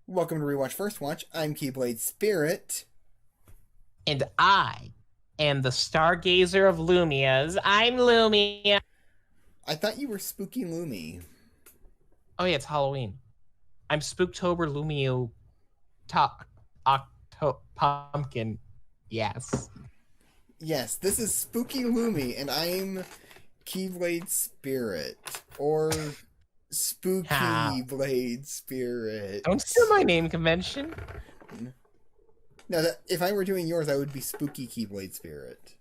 Welcome to Rewatch First Watch. I'm KeybladeSpirit. And I am the stargazer of Lumias. I'm Lumia. I thought you were SpookyLumi. Oh yeah, it's Halloween. I'm Spooktober Lumio Pumpkin. Yes. Yes, this is SpookyLumi, and I'm KeybladeSpirit. Or SpookyBladeSpirit. Don't steal my name convention. No, if I were doing yours, I would be Spooky KeybladeSpirit.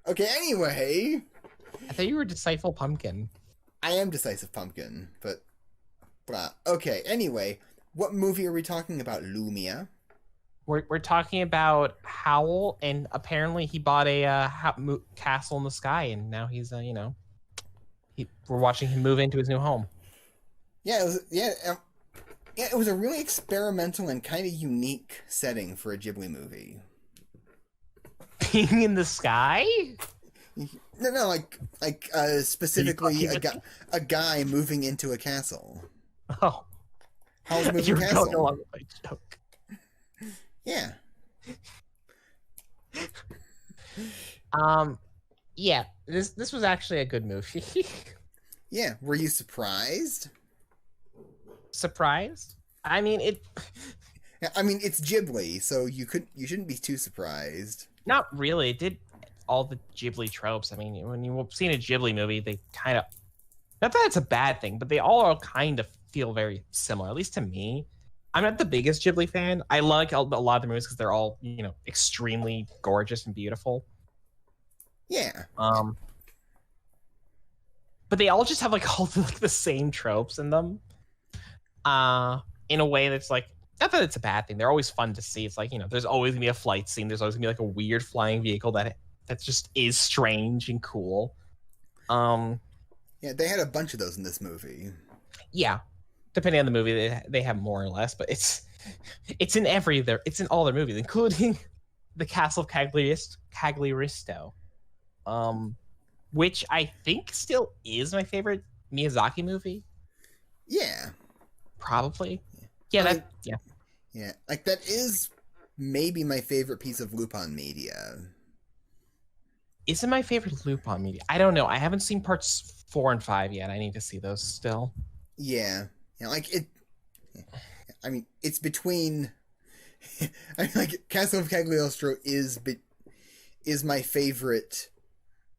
Okay, anyway. I thought you were Decipherful Pumpkin. I am Decisive Pumpkin, but... blah. Okay, anyway. What movie are we talking about, Lumia? We're talking about Howl, and apparently he bought a castle in the sky, and now he's we're watching him move into his new home. Yeah, it was a really experimental and kind of unique setting for a Ghibli movie. Being in the sky? No, like specifically a guy moving into a castle. Oh, How's moving you're castle? going along with my joke. Yeah. Yeah. This was actually a good movie. Yeah. Were you surprised? Surprised? I mean, it's Ghibli, so you shouldn't be too surprised. Not really. It did all the Ghibli tropes. I mean, when you've seen a Ghibli movie, they kind of, not that it's a bad thing, but they all kind of feel very similar, at least to me. I'm not the biggest Ghibli fan. I like a lot of the movies because they're all, extremely gorgeous and beautiful. Yeah. But they all just have all the same tropes in them. In a way that's not that it's a bad thing. They're always fun to see. It's there's always gonna be a flight scene. There's always gonna be a weird flying vehicle that just is strange and cool. Yeah, they had a bunch of those in this movie. Yeah, depending on the movie, they have more or less, but it's in all their movies, including the Castle of Cagliaristo, which I think still is my favorite Miyazaki movie. Yeah, probably. Yeah, yeah. That is maybe my favorite piece of Lupin media. Is it my favorite Lupin media? I don't know. I haven't seen parts 4 and 5 yet. I need to see those still. Yeah, it's between. Castle of Cagliostro is my favorite,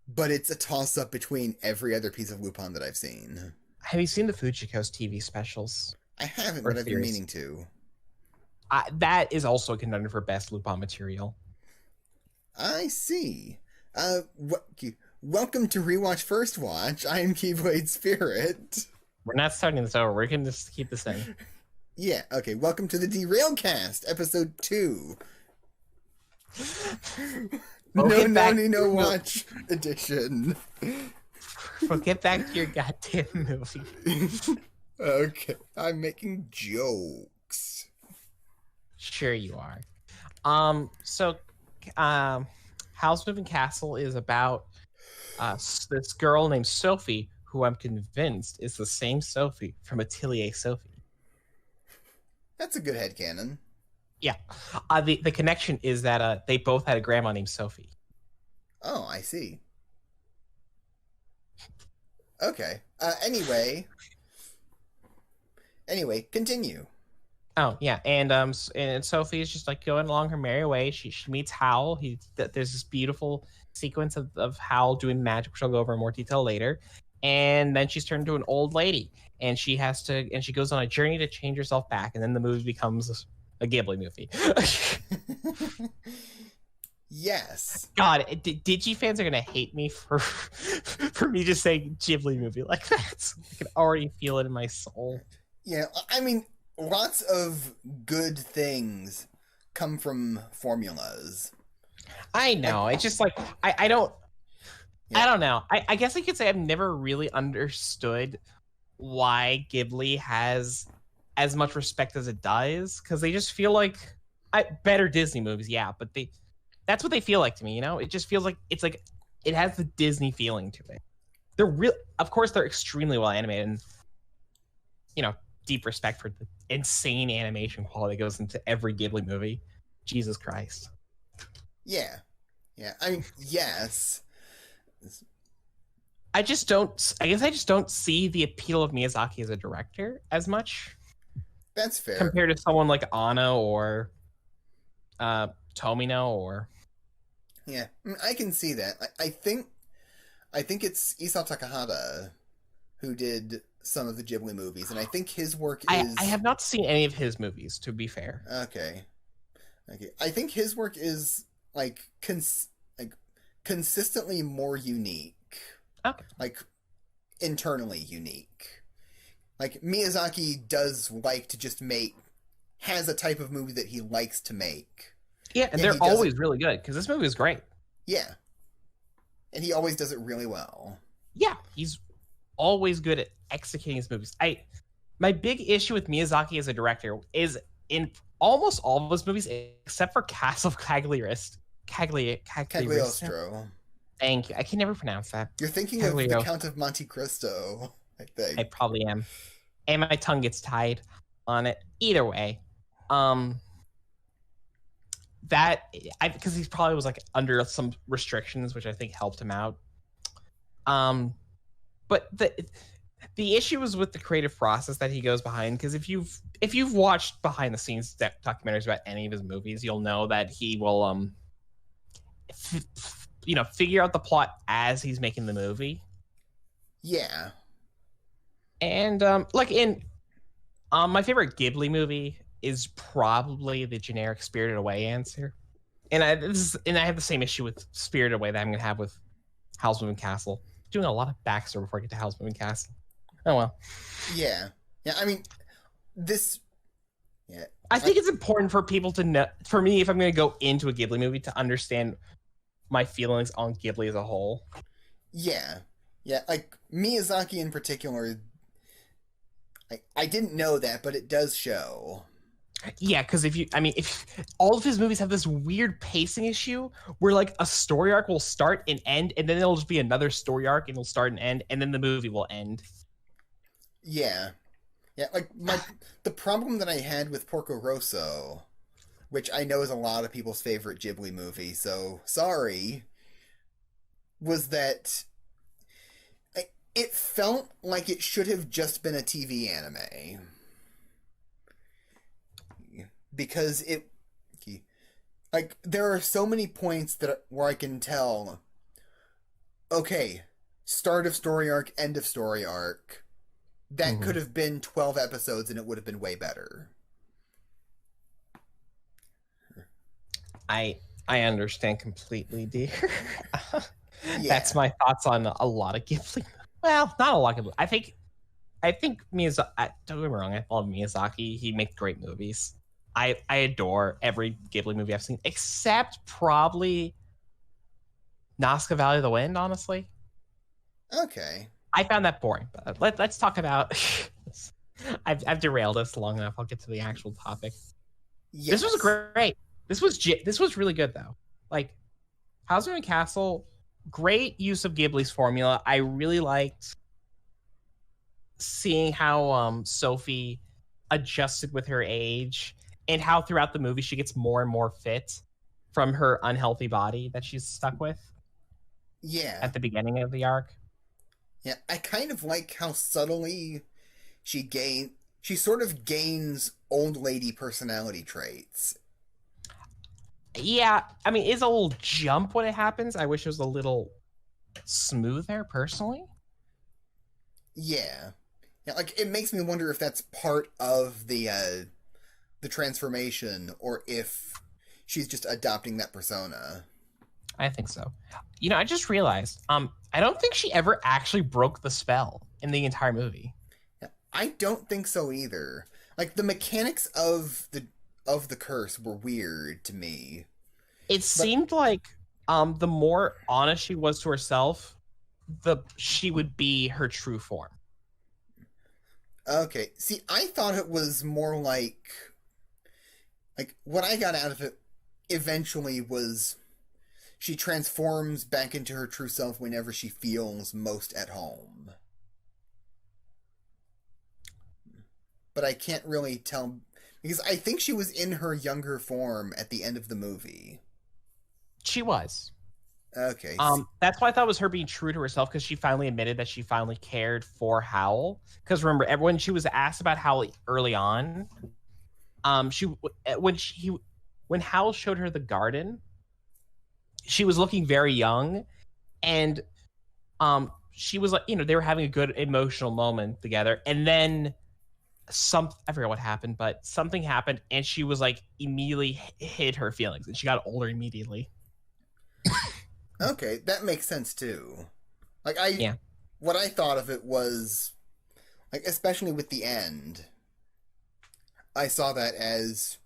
but it's a toss up between every other piece of Lupin that I've seen. Have you seen the Fujiko's TV specials? I haven't, but I've been meaning to. That is also a contender for best Lupin material. I see. Welcome to Rewatch First Watch. I am KeybladeSpirit. We're not starting this over. We're going to just keep this in. Yeah, okay. Welcome to the Derailcast, episode 2. No watch edition. Well, get back to your goddamn movie. Okay, I'm making jokes. Sure you are. Howl's Moving Castle is about this girl named Sophie, who I'm convinced is the same Sophie from Atelier Sophie. That's a good headcanon. Yeah. The connection is that they both had a grandma named Sophie. Oh, I see. Okay. Anyway, continue. Oh yeah, and Sophie is just going along her merry way. She meets Howl. There's this beautiful sequence of Howl doing magic, which I'll go over in more detail later. And then she's turned into an old lady, and she goes on a journey to change herself back. And then the movie becomes a Ghibli movie. Yes. God, Digi fans are gonna hate me for me just saying Ghibli movie like that. I can already feel it in my soul. Yeah, I mean, lots of good things come from formulas. I know. It's just I don't. Yeah. I don't know. I guess I could say I've never really understood why Ghibli has as much respect as it does, because they just feel like better Disney movies, yeah, but that's what they feel like to me, It just feels like it has the Disney feeling to it. They're real, of course, they're extremely well animated, and deep respect for the insane animation quality that goes into every Ghibli movie. Jesus Christ. Yeah. Yeah. I mean, yes. I guess I just don't see the appeal of Miyazaki as a director as much. That's fair. Compared to someone like Anno or Tomino or... Yeah, I can see that. I think it's Isao Takahata who did some of the Ghibli movies, and I think his work is... I have not seen any of his movies, to be fair. Okay. I think his work is, like, consistently more unique. Okay. Like, internally unique. Like, Miyazaki does like to just has a type of movie that he likes to make. Yeah, and they're always really good, because this movie is great. Yeah. And he always does it really well. Yeah, he's always good at executing his movies. My big issue with Miyazaki as a director is in almost all of his movies, except for Castle of Cagliostro. Thank you. I can never pronounce that. You're thinking of The Count of Monte Cristo, I think. I probably am. And my tongue gets tied on it. Either way. Because he probably was like under some restrictions, which I think helped him out. But the issue is with the creative process that he goes behind, because if you've watched behind the scenes documentaries about any of his movies, you'll know that he will figure out the plot as he's making the movie. Yeah. And like in my favorite Ghibli movie is probably the generic Spirited Away answer. And I have the same issue with Spirited Away that I'm going to have with Howl's Moving Castle. Doing a lot of backstory before I get to Howl's Moving Castle. Oh, well. Yeah. Yeah, I mean, this... Yeah. I think it's important for people to know... For me, if I'm going to go into a Ghibli movie, to understand my feelings on Ghibli as a whole. Yeah. Yeah, like, Miyazaki in particular... I didn't know that, but it does show. Yeah, because if all of his movies have this weird pacing issue where like a story arc will start and end, and then it'll just be another story arc and it'll start and end, and then the movie will end. Yeah. Yeah, like the problem that I had with Porco Rosso, which I know is a lot of people's favorite Ghibli movie, so sorry, was that it felt like it should have just been a TV anime. Because there are so many points where I can tell, okay, start of story arc, end of story arc. That could have been 12 episodes and it would have been way better. I understand completely, dear. Yeah. That's my thoughts on a lot of Ghibli. Well, not a lot of Ghibli. I think Miyazaki, don't get me wrong, I love Miyazaki. He makes great movies. I adore every Ghibli movie I've seen, except probably Nazca Valley of the Wind, honestly. Okay. I found that boring, but let's talk about... I've derailed us long enough. I'll get to the actual topic. Yes. This was great. This was really good, though. Like, Howl's Moving Castle, great use of Ghibli's formula. I really liked seeing how Sophie adjusted with her age, and how throughout the movie she gets more and more fit from her unhealthy body that she's stuck with. Yeah. At the beginning of the arc. Yeah, I kind of like how subtly she sort of gains old lady personality traits. Yeah, I mean, it's a little jump when it happens. I wish it was a little smoother, personally. Yeah. Yeah, like, it makes me wonder if that's part of the transformation, or if she's just adopting that persona. I think so. I just realized, I don't think she ever actually broke the spell in the entire movie. Yeah, I don't think so either. Like, the mechanics of the curse were weird to me. It seemed like the more honest she was to herself, she would be her true form. Okay. See, I thought it was more like what I got out of it eventually was she transforms back into her true self whenever she feels most at home. but I can't really tell because I think she was in her younger form at the end of the movie. She was. Okay. That's why I thought it was her being true to herself, because she finally admitted that she finally cared for Howl. Because remember, when she was asked about Howl early on, she when Howl showed her the garden, she was looking very young, and she was like, they were having a good emotional moment together, and then I forget what happened, but something happened, and she was like immediately hid her feelings, and she got older immediately. Okay, that makes sense too. Like Yeah. What I thought of it was, like, especially with the end, I saw that as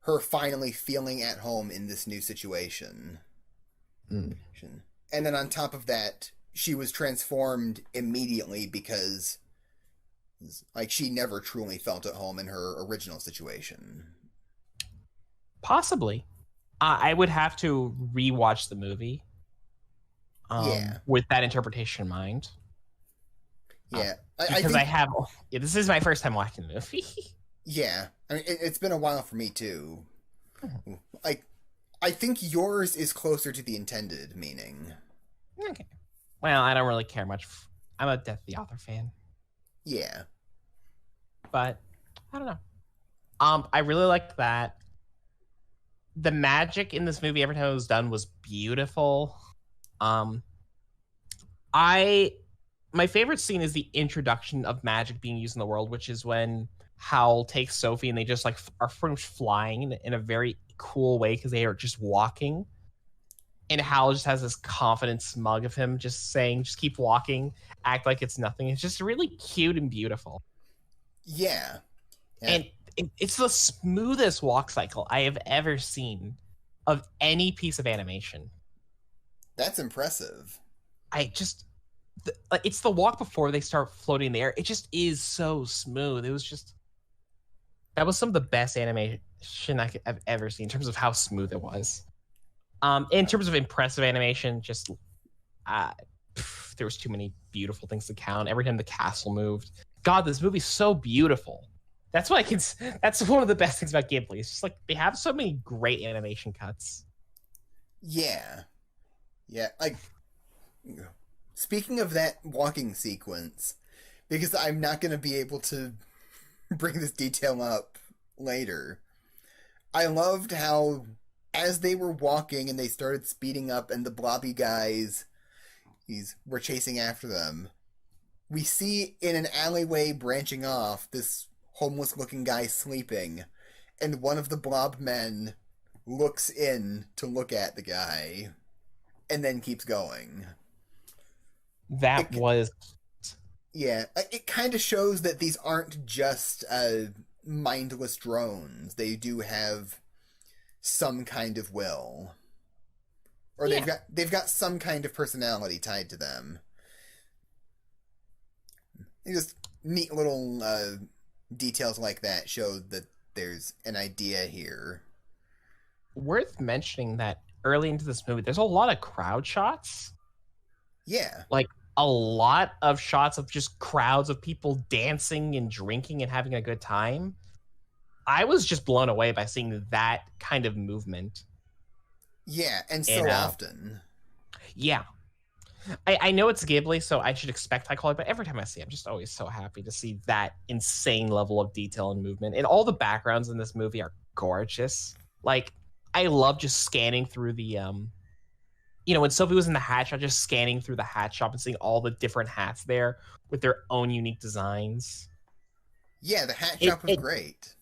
her finally feeling at home in this new situation. Mm. And then on top of that, she was transformed immediately because, like, she never truly felt at home in her original situation. Possibly. I would have to rewatch the movie. Yeah. With that interpretation in mind. Yeah. Because I have. Yeah, this is my first time watching the movie. Yeah. I mean, it's been a while for me, too. I think yours is closer to the intended meaning. Okay. Well, I don't really care much. I'm a Death the Author fan. Yeah. But, I don't know. I really liked that. The magic in this movie, every time it was done, was beautiful. My favorite scene is the introduction of magic being used in the world, which is when Howl takes Sophie and they just like are pretty much flying in a very cool way because they are just walking. And Howl just has this confident smug of him just saying, just keep walking, act like it's nothing. It's just really cute and beautiful. Yeah. And it's the smoothest walk cycle I have ever seen of any piece of animation. That's impressive. It's the walk before they start floating in the air. It just is so smooth. That was some of the best animation I've ever seen in terms of how smooth it was. In terms of impressive animation, just there was too many beautiful things to count. Every time the castle moved, God, this movie's so beautiful. That's what that's one of the best things about Ghibli. It's just like they have so many great animation cuts. Yeah. Yeah, like, speaking of that walking sequence, because I'm not going to be able to bring this detail up later, I loved how, as they were walking and they started speeding up and the blobby guys were chasing after them, we see in an alleyway branching off this homeless-looking guy sleeping, and one of the blob men looks in to look at the guy and then keeps going. Yeah, it kind of shows that these aren't just mindless drones. They do have some kind of will, or they've got some kind of personality tied to them. Just neat little details like that show that there's an idea here. Worth mentioning that early into this movie, there's a lot of crowd shots. Yeah. Like a lot of shots of just crowds of people dancing and drinking and having a good time. I was just blown away by seeing that kind of movement. Yeah, and so often. Yeah. I know it's Ghibli, so I should expect high quality, but every time I see it, I'm just always so happy to see that insane level of detail and movement. And all the backgrounds in this movie are gorgeous. Like, I love just scanning through the when Sophie was in the hat shop, just scanning through the hat shop and seeing all the different hats there with their own unique designs. Yeah, the hat shop was great.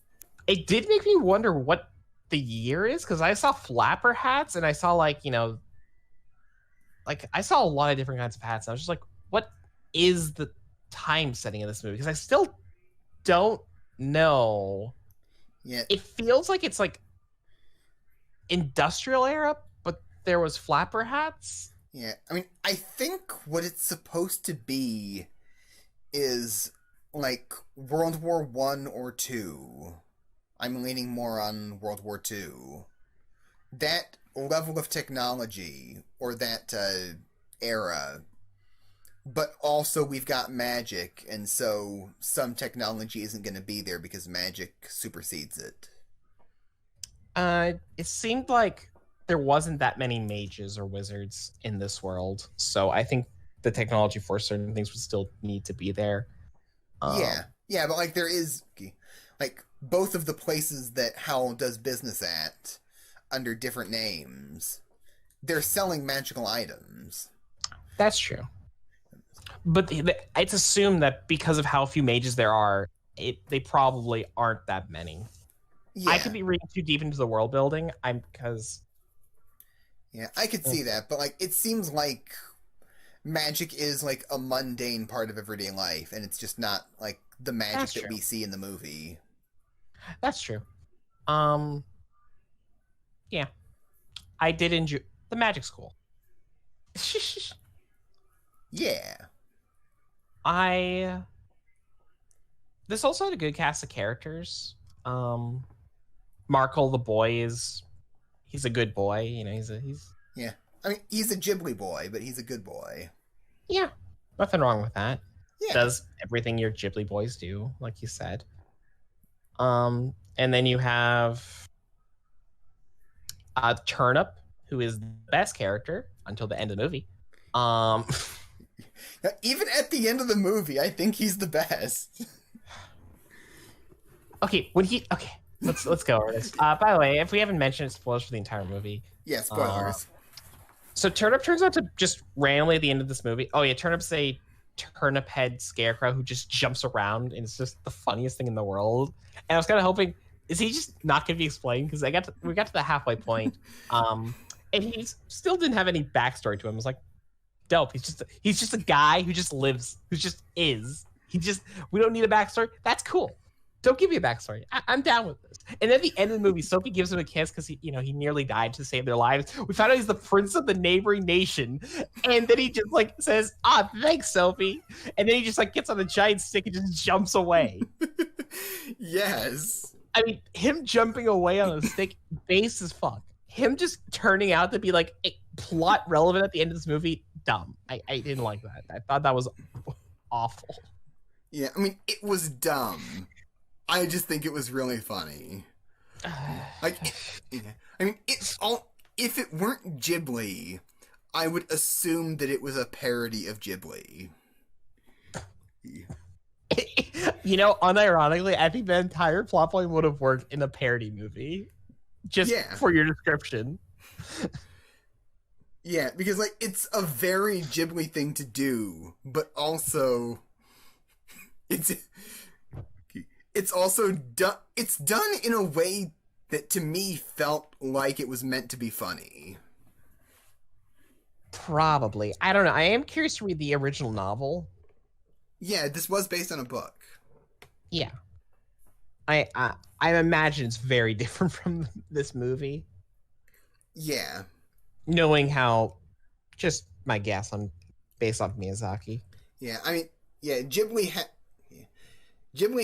It did make me wonder what the year is, because I saw flapper hats and I saw I saw a lot of different kinds of hats. And I was just like, what is the time setting of this movie? Because I still don't know. Yeah. It feels like it's like industrial era, but there was flapper hats. Yeah, I mean, I think what it's supposed to be is like World War I or II. I'm leaning more on World War II. That level of technology, or that era, but also we've got magic, and so some technology isn't going to be there because magic supersedes it. It seemed like there wasn't that many mages or wizards in this world, so I think the technology for certain things would still need to be there. Yeah, but like there is like both of the places that Howl does business at under different names. They're selling magical items. That's true. But it's assumed that because of how few mages there are, they probably aren't that many. Yeah. I could be reading too deep into the world building. Yeah, I could see that, but like it seems like magic is like a mundane part of everyday life, and it's just not like the magic that we see in the movie. That's true. Yeah, I did enjoy the magic school. Yeah. This also had a good cast of characters. Markle the boy he's a good boy, you know, he's Yeah. I mean, he's a Ghibli boy, but he's a good boy. Yeah. Nothing wrong with that. Yeah. Does everything your Ghibli boys do, like you said. And then you have Turnip, who is the best character until the end of the movie. Even at the end of the movie, I think he's the best. Okay, let's go over this. By the way, if we haven't mentioned it, spoilers for the entire movie. Yeah, spoilers. So Turnip turns out to just randomly at the end of this movie. Oh yeah, Turnip's a turnip head scarecrow who just jumps around, and it's just the funniest thing in the world. And I was kind of hoping, is he just not going to be explained? Because we got to the halfway point, and he still didn't have any backstory to him. It was like, dope. He's just a guy who just lives, who just is. We don't need a backstory. That's cool. Don't give me a backstory. I'm down with this. And at the end of the movie, Sophie gives him a kiss because he nearly died to save their lives. We found out he's the prince of the neighboring nation, and then he just like says, thanks, Sophie. And then he just like gets on a giant stick and just jumps away. Yes. I mean, him jumping away on a stick, base as fuck. Him just turning out to be like plot relevant at the end of this movie, dumb. I didn't like that. I thought that was awful. Yeah, I mean, it was dumb. I just think it was really funny. If it weren't Ghibli, I would assume that it was a parody of Ghibli. Unironically, I think the entire plot point would have worked in a parody movie. Just for your description. Yeah, because like it's a very Ghibli thing to do, but also it's also done. It's done in a way that to me felt like it was meant to be funny. Probably. I don't know. I am curious to read the original novel. Yeah, this was based on a book. Yeah. I imagine it's very different from this movie. Yeah. Knowing how, just my guess on based off Miyazaki. Yeah, I mean, yeah, Ghibli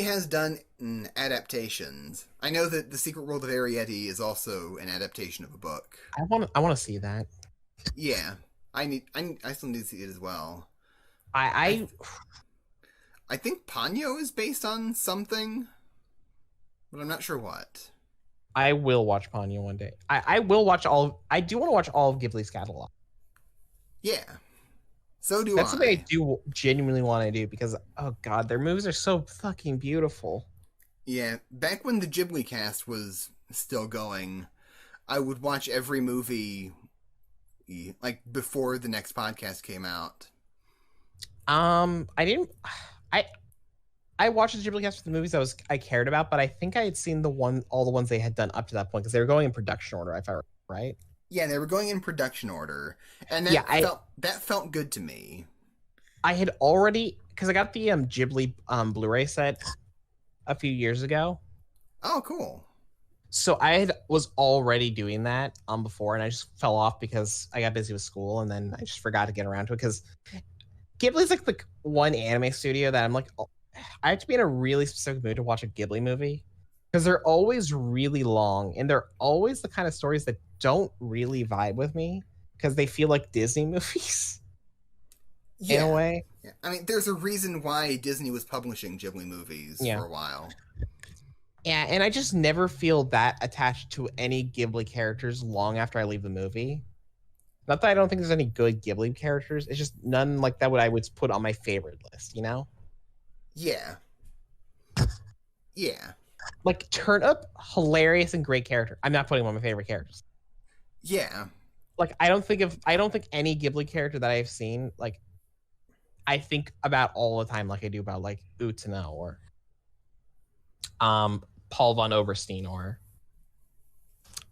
has done adaptations. I know that The Secret World of Arrietty is also an adaptation of a book. I want to see that. Yeah, I still need to see it as well. I think Ponyo is based on something, but I'm not sure what. I will watch Ponyo one day. I will watch I do want to watch all of Ghibli's catalog. Yeah. So do That's something I do genuinely want to do because, oh god, their movies are so fucking beautiful. Yeah, back when the Ghibli cast was still going, I would watch every movie like before the next podcast came out. I watched the Ghibli cast for the movies I cared about, but I think I had seen all the ones they had done up to that point because they were going in production order, if I remember right. Yeah, they were going in production order, and that felt good to me. I had already, because I got the Ghibli Blu-ray set a few years ago. Oh, cool. So I was already doing that before, and I just fell off because I got busy with school, and then I just forgot to get around to it because Ghibli's like the one anime studio that I'm like, I have to be in a really specific mood to watch a Ghibli movie because they're always really long, and they're always the kind of stories that don't really vibe with me because they feel like Disney movies. in a Yeah. way. Yeah. I mean, there's a reason why Disney was publishing Ghibli movies Yeah. for a while. Yeah, and I just never feel that attached to any Ghibli characters long after I leave the movie. Not that I don't think there's any good Ghibli characters. It's just none like that what I would put on my favorite list, you know? Yeah. Yeah. Like Turnip, hilarious and great character. I'm not putting him on my favorite characters. Yeah. Like I don't think any Ghibli character that I've seen, like I think about all the time like I do about like Utena or Paul von Oberstein or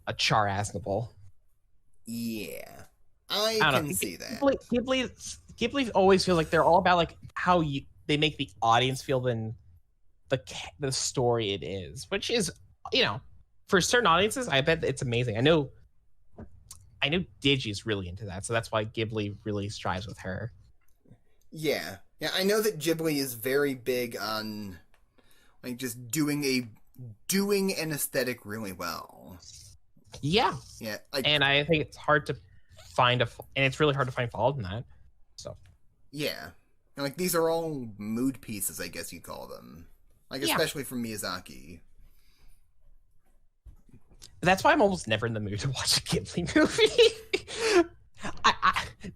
a Char Aznavour. Yeah. I I don't can know. see that. Ghibli always feels like they're all about like how they make the audience feel than the story it is, which is, you know, for certain audiences, I bet it's amazing. I know Digi's really into that, so that's why Ghibli really strives with her. Yeah. Yeah, I know that Ghibli is very big on like just doing an aesthetic really well. Yeah. Yeah, like, and I think it's hard to find and it's really hard to find fault in that. So yeah. And, like, these are all mood pieces, I guess you'd call them. Like, especially from Miyazaki. That's why I'm almost never in the mood to watch a Ghibli movie.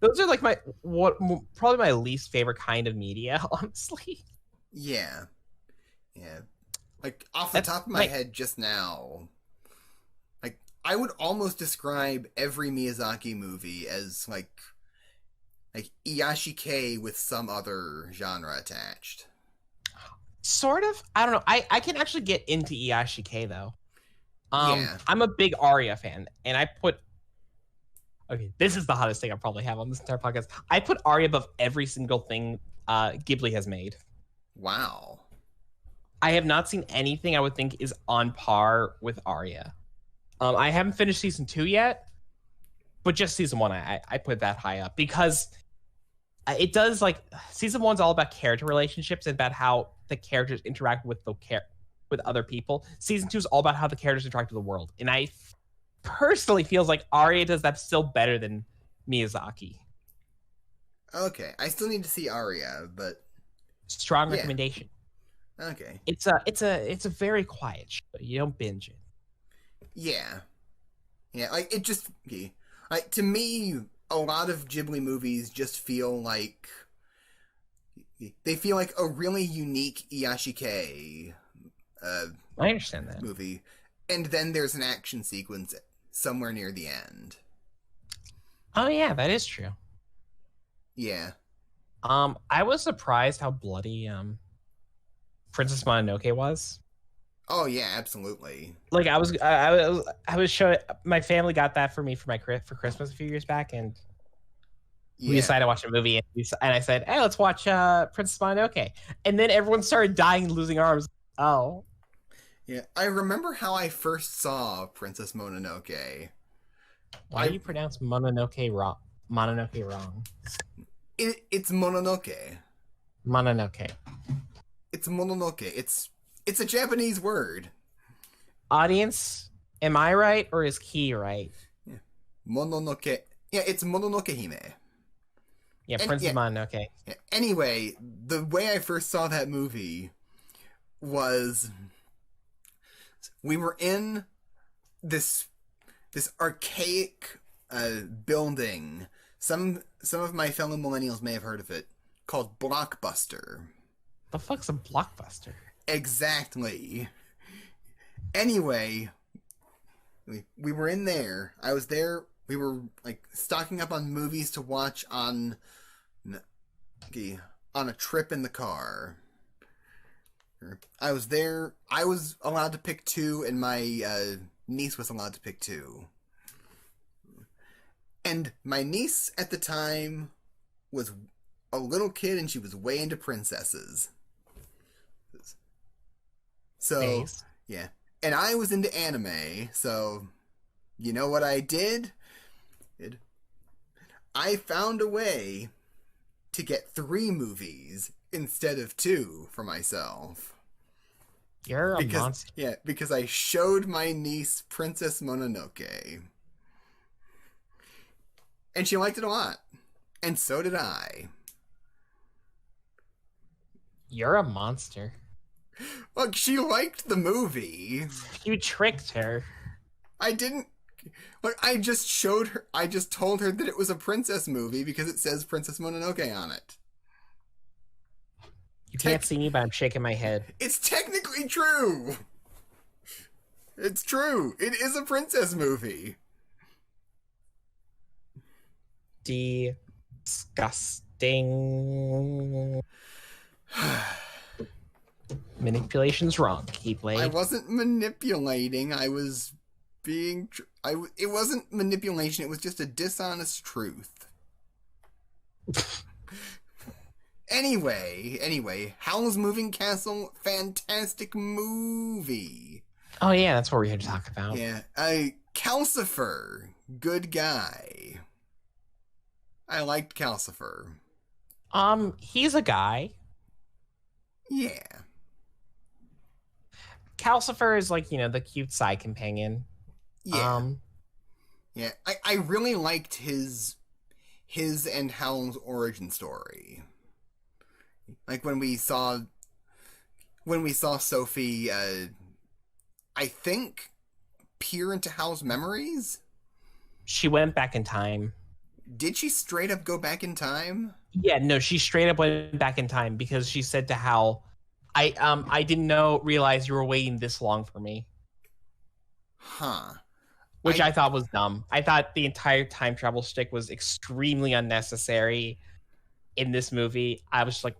Those are like probably my least favorite kind of media, honestly. Yeah. Yeah. Like, off the top of my head just now, like, I would almost describe every Miyazaki movie as, like Iyashikei with some other genre attached. Sort of. I don't know. I can actually get into Iyashikei, though. Yeah. I'm a big Arya fan, and I put... Okay, this is the hottest thing I probably have on this entire podcast. I put Arya above every single thing Ghibli has made. Wow. I have not seen anything I would think is on par with Arya. I haven't finished season 2 yet, but just season 1, I put that high up because it does, like, season 1's all about character relationships and about how the characters interact with with other people. Season 2 is all about how the characters interact with the world, and I personally feels like Arya does that still better than Miyazaki. Okay, I still need to see Arya, but strong recommendation. Okay. It's a very quiet show. You don't binge it. Yeah. Yeah, like, it just... Like, to me, a lot of Ghibli movies just feel like... They feel like a really unique Iyashikei I understand that. movie. And then there's an action sequence somewhere near the end. Oh, yeah, that is true. Yeah. I was surprised how bloody Princess Mononoke was. Oh yeah, absolutely. Like I was showing my family got that for me for Christmas a few years back, and we decided to watch a movie, and I said, "Hey, let's watch Princess Mononoke," and then everyone started dying and losing arms. Oh, yeah. I remember how I first saw Princess Mononoke. Why do you pronounce Mononoke wrong? Mononoke wrong. It's Mononoke. Mononoke. It's Mononoke. It's a Japanese word. Audience, am I right or is Key right? Yeah. Mononoke. Yeah, it's Mononoke Hime. Yeah, Princess Mononoke. Yeah. Anyway, the way I first saw that movie was we were in this archaic building. Some of my fellow millennials may have heard of it, called Blockbuster. The fuck's a Blockbuster? Exactly. Anyway, we were in there. I was there. We were, like, stocking up on movies to watch on a trip in the car. I was there. I was allowed to pick 2, and my niece was allowed to pick 2. And my niece at the time was a little kid, and she was way into princesses. So, yeah. And I was into anime, so you know what I did? I found a way to get 3 movies instead of 2 for myself. You're a monster. Yeah, because I showed my niece Princess Mononoke. And she liked it a lot. And so did I. You're a monster. Look, she liked the movie. You tricked her. I didn't. Look, I just showed her. I just told her that it was a princess movie because it says Princess Mononoke on it. You can't see me, but I'm shaking my head. It's technically true. It's true. It is a princess movie. Disgusting. Manipulation's wrong, Keyblade. I wasn't manipulating. I was being. It wasn't manipulation. It was just a dishonest truth. Anyway, Howl's Moving Castle, fantastic movie. Oh yeah, that's what we're here to talk about. Yeah, Calcifer, good guy. I liked Calcifer. He's a guy. Yeah. Calcifer is like, the cute side companion. Yeah. Yeah, I really liked his and Howl's origin story. Like when we saw Sophie, I think, peer into Howl's memories. She went back in time. Did she straight up go back in time? Yeah, no, she straight up went back in time because she said to Howl, I didn't realize you were waiting this long for me. Huh. Which I thought was dumb. I thought the entire time travel shtick was extremely unnecessary in this movie. I was like,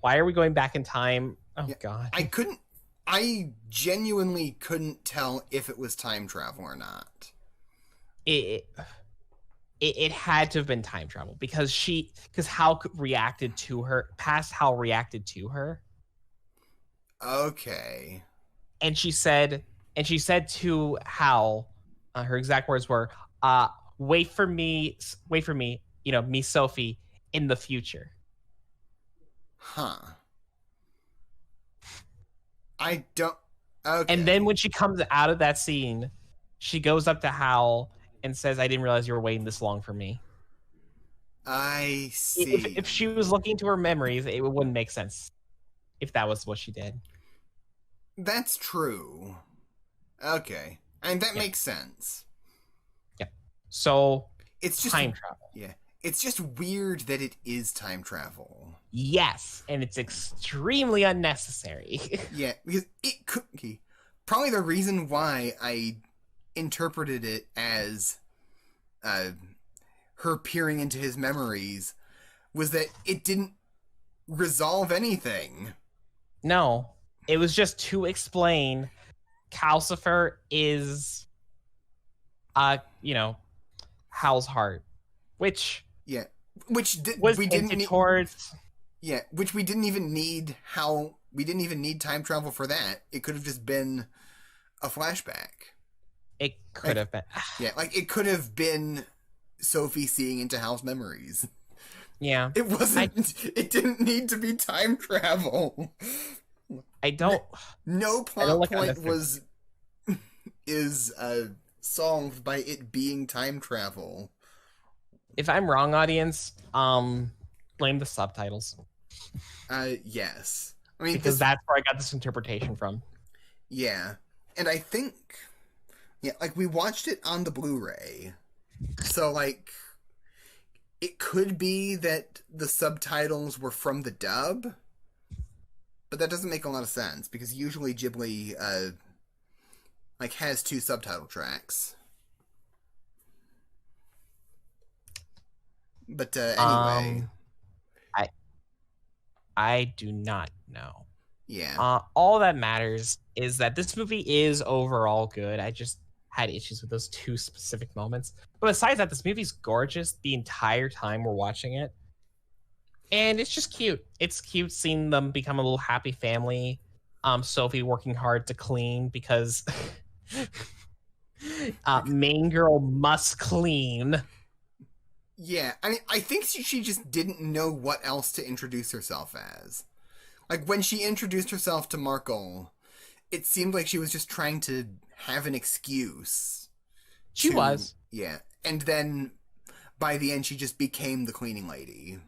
why are we going back in time? Oh, yeah, God. I genuinely couldn't tell if it was time travel or not. It had to have been time travel because Hal reacted to her, past Hal reacted to her. Okay. And she said to Hal, her exact words were, wait for me, me, Sophie, in the future. Huh. I don't... Okay. And then when she comes out of that scene, she goes up to Howl and says, I didn't realize you were waiting this long for me. I see. If she was looking to her memories, it wouldn't make sense if that was what she did. That's true. Okay. And that makes sense. Yeah. So, it's just time travel. Yeah. It's just weird that it is time travel. Yes, and it's extremely unnecessary. Yeah, because it could... Probably the reason why I interpreted it as her peering into his memories was that it didn't resolve anything. No, it was just to explain Calcifer is, Hal's heart, which... Yeah, which we didn't need towards. Yeah, which we didn't even need. We didn't even need time travel for that. It could have just been a flashback. It could have been. Yeah, it could have been Sophie seeing into Hal's memories. Yeah, it wasn't. It didn't need to be time travel. I don't. No plot point is solved by it being time travel. If I'm wrong, audience, blame the subtitles. Yes. I mean, because that's where I got this interpretation from. Yeah. And I think, we watched it on the Blu-ray. So, it could be that the subtitles were from the dub. But that doesn't make a lot of sense, because usually Ghibli, has 2 subtitle tracks. But anyway, I do not know. Yeah. All that matters is that this movie is overall good. I just had issues with those 2 specific moments. But besides that, this movie's gorgeous the entire time we're watching it. And it's just cute. It's cute seeing them become a little happy family. Sophie working hard to clean because main girl must clean. Yeah, I mean, I think she just didn't know what else to introduce herself as. When she introduced herself to Markle, it seemed like she was just trying to have an excuse. She was. Yeah, and then by the end, she just became the cleaning lady.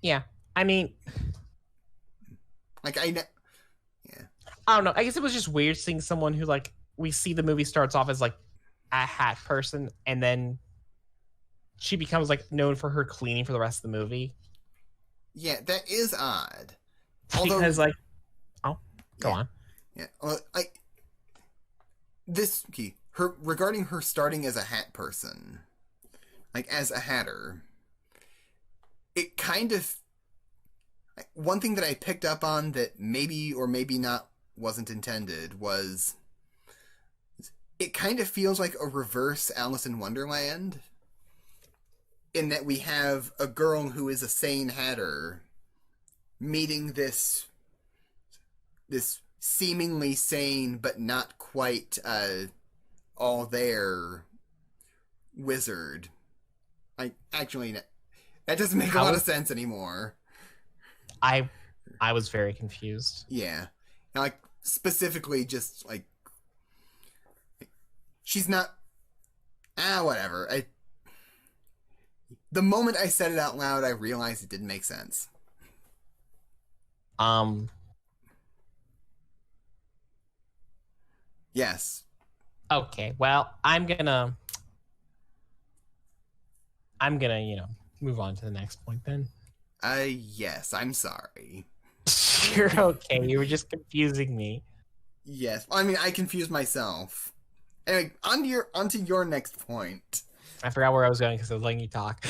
Yeah, I mean, Like yeah. I don't know. I guess it was just weird seeing someone who like we see the movie starts off as like a hat person, and then she becomes like known for her cleaning for the rest of the movie. Yeah, that is odd. Although, Because like, oh, go yeah, on. Yeah, her regarding her starting as a hat person, like as a hatter, it kind of one thing that I picked up on that maybe or maybe not wasn't intended was it kind of feels like a reverse Alice in Wonderland in that we have a girl who is a sane hatter meeting this seemingly sane but not quite all there wizard. Actually, that doesn't make a lot of sense anymore. I was very confused. Yeah. Now, like, specifically just, like, she's not... whatever. The moment I said it out loud, I realized it didn't make sense. Yes. Okay, well, I'm gonna, move on to the next point then. Yes, I'm sorry. You're okay. You were just confusing me. Yes. I mean, I confused myself. Anyway, onto your next point. I forgot where I was going because I was letting you talk.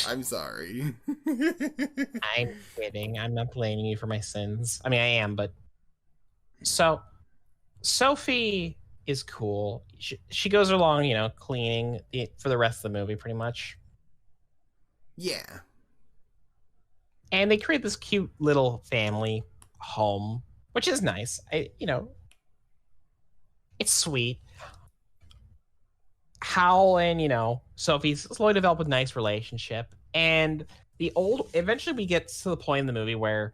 I'm sorry. I'm kidding. I'm not blaming you for my sins. I mean, I am, but... So, Sophie is cool. She goes along, cleaning for the rest of the movie, pretty much. Yeah. And they create this cute little family home, which is nice. It's sweet. Howl and, Sophie slowly develop a nice relationship. And eventually we get to the point in the movie where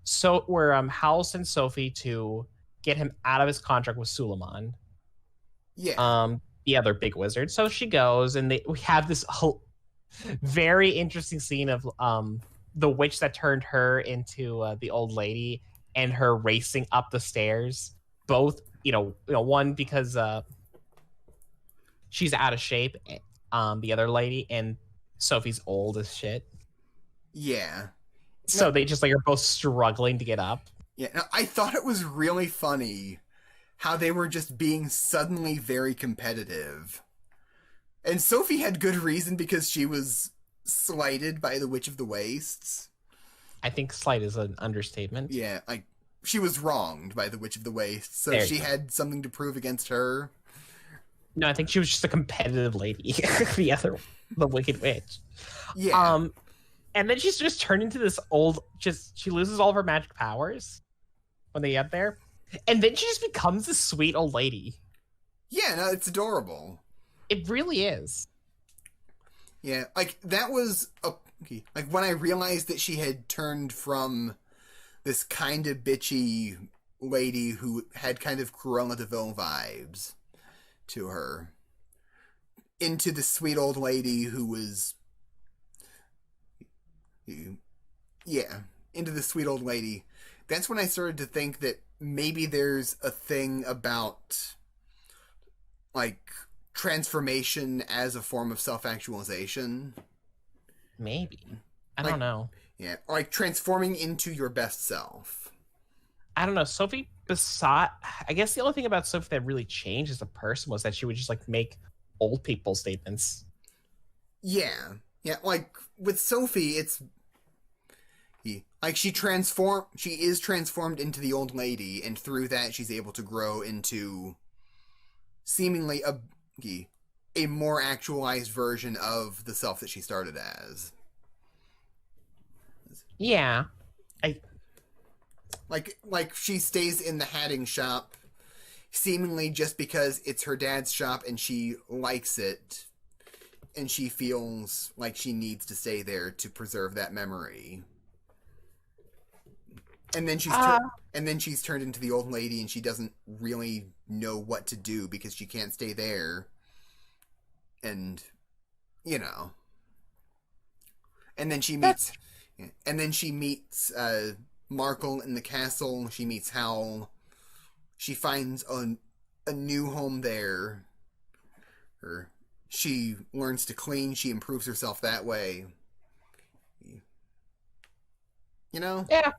Howl sends Sophie to get him out of his contract with Suleiman. Yeah. The other big wizard. So she goes, and we have this very interesting scene of the witch that turned her into the old lady and her racing up the stairs. Both, one because she's out of shape, the other lady, and Sophie's old as shit. Yeah. So they just are both struggling to get up. Yeah, now, I thought it was really funny how they were just being suddenly very competitive. And Sophie had good reason because she was slighted by the Witch of the Wastes. I think slight is an understatement. Yeah, she was wronged by the Witch of the Wastes, so she had something to prove against her. No, I think she was just a competitive lady. the Wicked Witch. Yeah. And then she's just turned into this she loses all of her magic powers when they get there. And then she just becomes this sweet old lady. Yeah, no, it's adorable. It really is. Yeah, that was when I realized that she had turned from this kind of bitchy lady who had kind of Cruella de Vil vibes to her into the sweet old lady who was into the sweet old lady. That's when I started to think that maybe there's a thing about transformation as a form of self-actualization. Maybe. I don't know. Yeah, or transforming into your best self. I don't know. Sophie I guess the only thing about Sophie that really changed as a person was that she would just make old people statements. Yeah. Yeah, with Sophie, it's she is transformed into the old lady, and through that she's able to grow into seemingly a more actualized version of the self that she started as. Yeah. She stays in the hatting shop seemingly just because it's her dad's shop and she likes it and she feels like she needs to stay there to preserve that memory. And then she's turned into the old lady and she doesn't really know what to do because she can't stay there. And and then she meets Markle in the castle. She meets Howl. She finds a new home there. She learns to clean. She improves herself that way. You know? Yeah.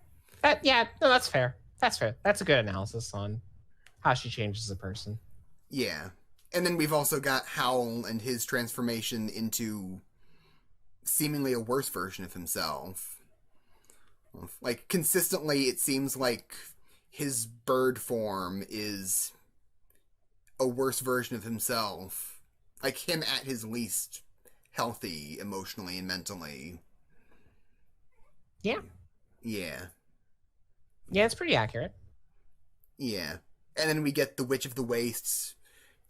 No, that's fair. That's fair. That's a good analysis on how she changes as a person. Yeah. And then we've also got Howl and his transformation into seemingly a worse version of himself. Like, consistently, it seems like his bird form is a worse version of himself. Like, him at his least healthy emotionally and mentally. Yeah. Yeah. Yeah, it's pretty accurate. Yeah. And then we get the Witch of the Wastes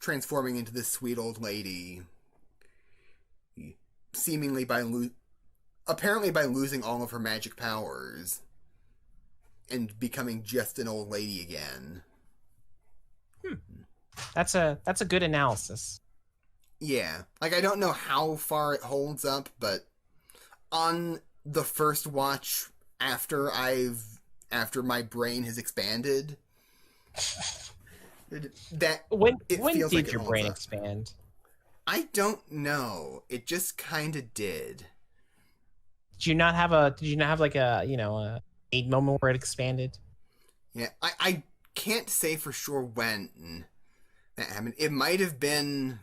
transforming into this sweet old lady. Seemingly apparently by losing all of her magic powers. And becoming just an old lady again. That's a good analysis. Yeah. Like, I don't know how far it holds up, but on the first watch after my brain has expanded, when feels did like your brain expand? I don't know. It just kind of did. Did you not have like a moment where it expanded? Yeah, I can't say for sure when that happened. It might have been.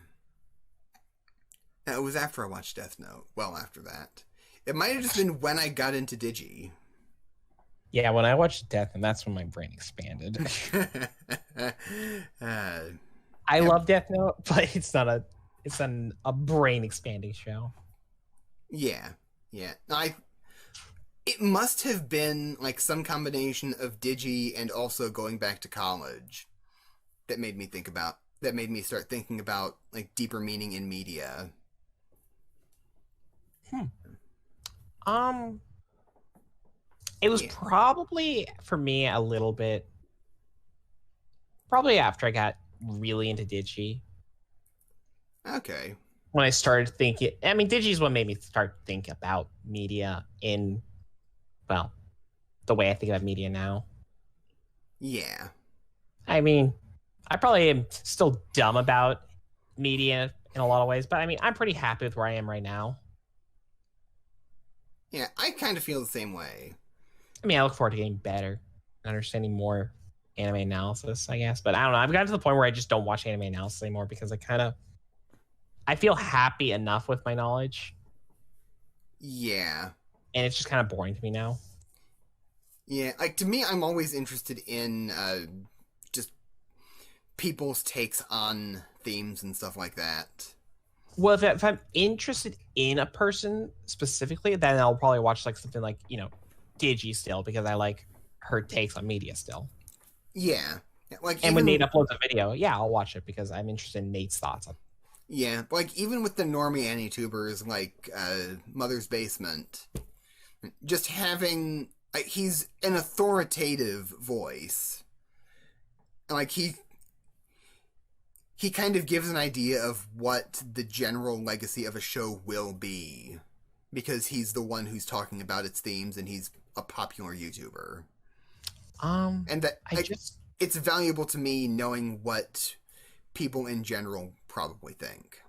It was after I watched Death Note. Well, after that. It might have just been when I got into Digi. Yeah, when I watched Death, and that's when my brain expanded. I love Death Note, but it's not a brain expanding show. Yeah. It must have been like some combination of Digi and also going back to college that made me start thinking about like deeper meaning in media. It was probably for me a little bit probably after I got really into Digi. Okay. When I started thinking, I mean, Digi is what made me start to think about media in, well, the way I think about media now. Yeah. I mean, I probably am still dumb about media in a lot of ways, but I mean, I'm pretty happy with where I am right now. Yeah, I kind of feel the same way. I mean, I look forward to getting better and understanding more anime analysis, I guess. But I don't know. I've gotten to the point where I just don't watch anime analysis anymore because I feel happy enough with my knowledge. Yeah. And it's just kind of boring to me now. Yeah, like to me, I'm always interested in just people's takes on themes and stuff like that. Well, if I'm interested in a person specifically, then I'll probably watch like something like, Digi still, because I like her takes on media still. Yeah. Like, and when Nate uploads a video, I'll watch it because I'm interested in Nate's thoughts on it. Yeah, like even with the normie AniTubers like Mother's Basement, just having he's an authoritative voice. Like he kind of gives an idea of what the general legacy of a show will be because he's the one who's talking about its themes and he's a popular YouTuber. And that it's valuable to me knowing what people in general probably think.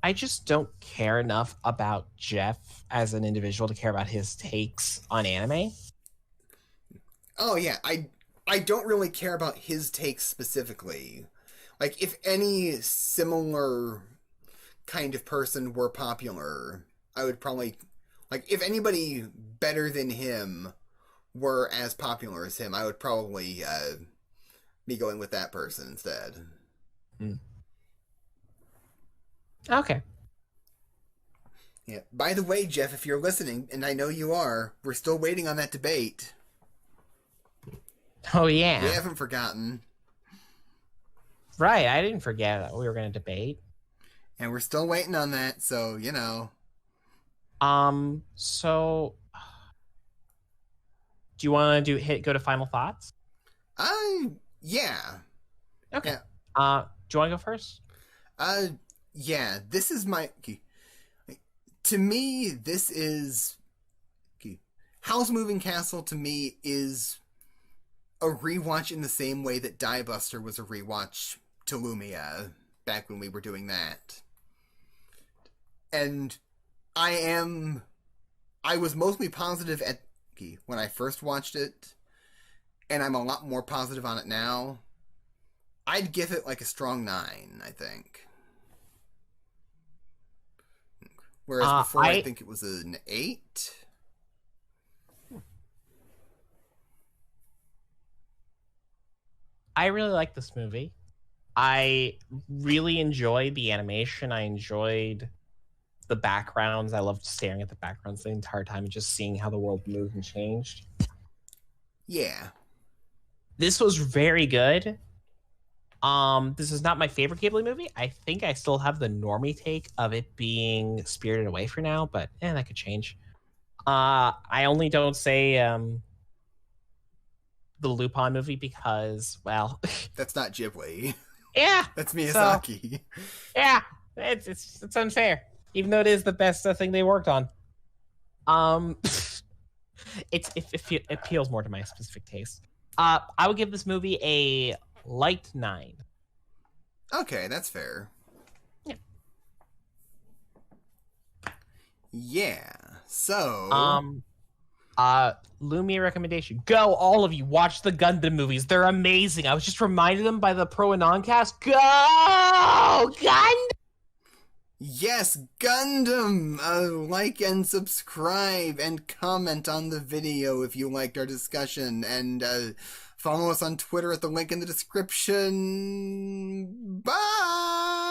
I just don't care enough about Jeff as an individual to care about his takes on anime. Oh yeah, I don't really care about his takes specifically. Like if any similar kind of person were popular, I would probably like if anybody better than him were as popular as him, I would probably be going with that person instead. Okay. Yeah. By the way, Jeff, if you're listening, and I know you are, we're still waiting on that debate. Oh, yeah. We haven't forgotten. Right, I didn't forget that we were going to debate. And we're still waiting on that, so, So... Do you want to go to final thoughts? Yeah. Okay. Yeah. Do you want to go first? Yeah, this is my... To me, this is Howl's Moving Castle to me is a rewatch in the same way that Die Buster was a rewatch to Lumia back when we were doing that. And I was mostly positive at when I first watched it, and I'm a lot more positive on it now. I'd give it like a strong 9, I think. Whereas before I think it was an 8. I really like this movie. I really enjoyed the animation. I enjoyed the backgrounds. I loved staring at the backgrounds the entire time and just seeing how the world moved and changed. Yeah. This was very good. This is not my favorite Ghibli movie. I think I still have the normie take of it being Spirited Away for now, but that could change. I only don't say the Lupin movie because, well, that's not Ghibli. Yeah, that's Miyazaki. So, yeah, it's unfair, even though it is the best thing they worked on. It appeals more to my specific taste. I would give this movie a light 9. Okay, that's fair. Yeah. Yeah. So. Lumia recommendation. Go, all of you, watch the Gundam movies. They're amazing. I was just reminded them by the Pro and Non-cast. Go! Gundam! Yes, Gundam! Like and subscribe and comment on the video if you liked our discussion. And follow us on Twitter at the link in the description. Bye!